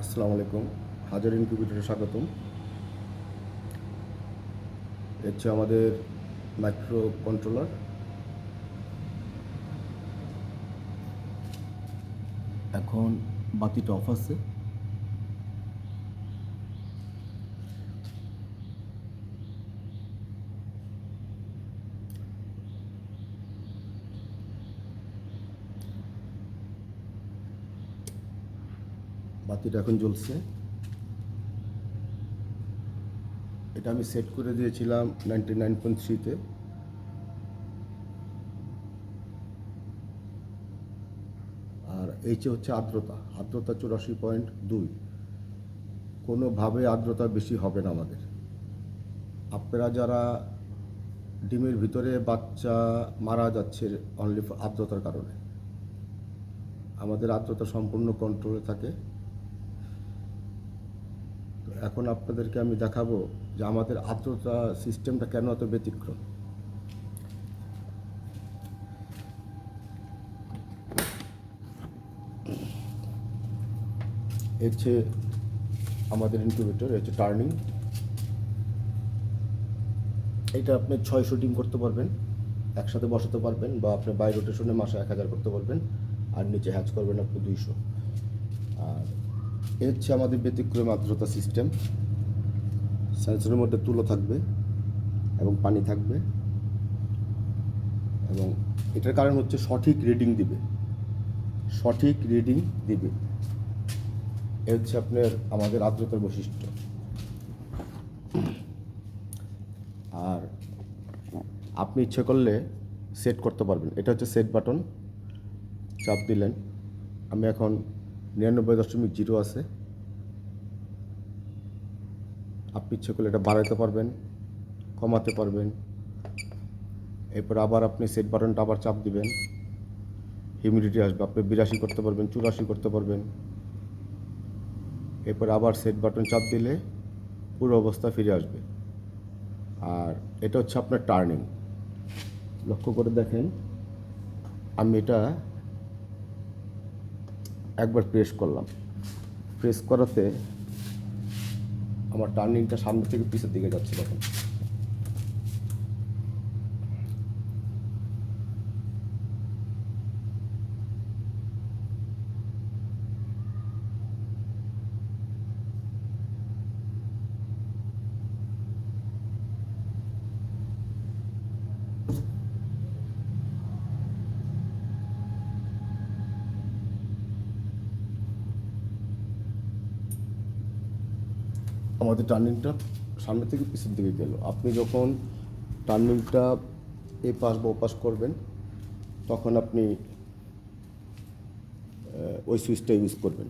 আসসালামু আলাইকুম। হাজার ইনকিউবেটরে স্বাগতম। হচ্ছে আমাদের মাইক্রো কন্ট্রোলার। এখন বাতিটা অফ আছে। বাতিটা এখন জ্বলছে। এটা আমি সেট করে দিয়েছিলাম 99.3-তে। আর এইচে হচ্ছে আর্দ্রতা 84.2। কোনোভাবে আর্দ্রতা বেশি হবে না আমাদের। আপনারা যারা ডিমের ভিতরে বাচ্চা মারা যাচ্ছে অনলি আর্দ্রতার কারণে, আমাদের আর্দ্রতা সম্পূর্ণ কন্ট্রোলে থাকে। তো এখন আপনাদেরকে আমি দেখাবো যে আমাদের আর্দ্রতা সিস্টেমটা কেন এত ব্যতিক্রম। হচ্ছে আমাদের ইনকিউবেটর, হচ্ছে টার্নিং। এটা আপনি 600 ডিম করতে পারবেন, একসাথে বসাতে পারবেন, বা আপনি বাই রোটেশনে মাসে 1000 করতে পারবেন, আর নিচে হ্যাচ করবেন আপনি 200। আর এ হচ্ছে আমাদের ব্যতিক্রম আর্দ্রতা সিস্টেম। সেন্সরের মধ্যে তুলো থাকবে এবং পানি থাকবে, এবং এটার কারণ হচ্ছে সঠিক রিডিং দিবে। এ হচ্ছে আপনার আমাদের আর্দ্রতার বৈশিষ্ট্য। আর আপনি ইচ্ছে করলে সেট করতে পারবেন। এটা হচ্ছে সেট বাটন, চাপ দিলেন। আমি এখন 99.0 আছে। আপনি ইচ্ছে করলে এটা বাড়াতে পারবেন, কমাতে পারবেন। এরপর আবার আপনি সেট বাটনটা আবার চাপ দিবেন, হিউমিডিটি আসবে। আপনি 82 করতে পারবেন, 84 করতে পারবেন। এরপর আবার সেট বাটন চাপ দিলে পুরো অবস্থা ফিরে আসবে। আর এটা হচ্ছে আপনার টার্নিং। লক্ষ্য করে দেখেন, আমি এটা একবার প্রেস করলাম। প্রেস করাতে আমার টার্নিংটা সামনে থেকে পিছের দিকে যাচ্ছে। তখন আমাদের টার্নিংটা সামনে থেকে পিছের দিকে গেল। আপনি যখন টার্নিংটা এই পাশ বা ওপাশ করবেন, তখন আপনি ওই সুইচটা ইউজ করবেন।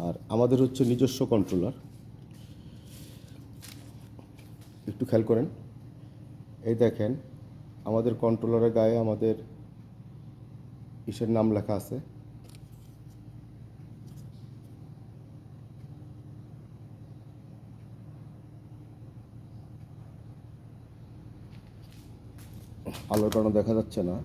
আর আমাদের হচ্ছে নিজস্ব কন্ট্রোলার। একটু খেয়াল করেন, এই দেখেন আমাদের কন্ট্রোলারের গায়ে আমাদের ইসের নাম লেখা আছে। আলোর কারণে দেখা যাচ্ছে না।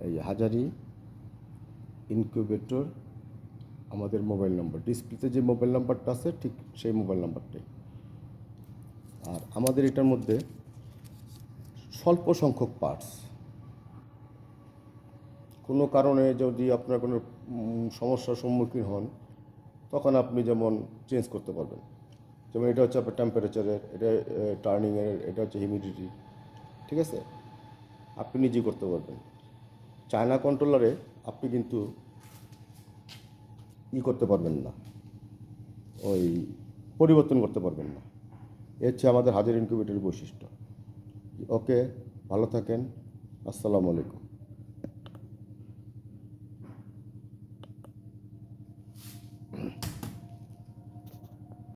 এই হাজারি ইনকিউবেটর আমাদের মোবাইল নম্বর, ডিসপ্লেতে যে মোবাইল নাম্বারটা আছে ঠিক সেই মোবাইল নাম্বারটাই। আর আমাদের এটার মধ্যে স্বল্প সংখ্যক পার্টস। কোনো কারণে যদি আপনার কোনো সমস্যার সম্মুখীন হন, তখন আপনি যেমন চেঞ্জ করতে পারবেন। যেমন এটা হচ্ছে আপনার টেম্পারেচারের, এটা টার্নিংয়ের, এটা হচ্ছে হিউমিডিটি। ঠিক আছে, আপনি নিজেই করতে পারবেন। চায়না কন্ট্রোলারে আপনি কিন্তু করতে পারবেন না, ওই পরিবর্তন করতে পারবেন না। এ হচ্ছে আমাদের হাজার ইনকিউবেটরের বৈশিষ্ট্য। ওকে, ভালো থাকেন। আসসালামু আলাইকুম।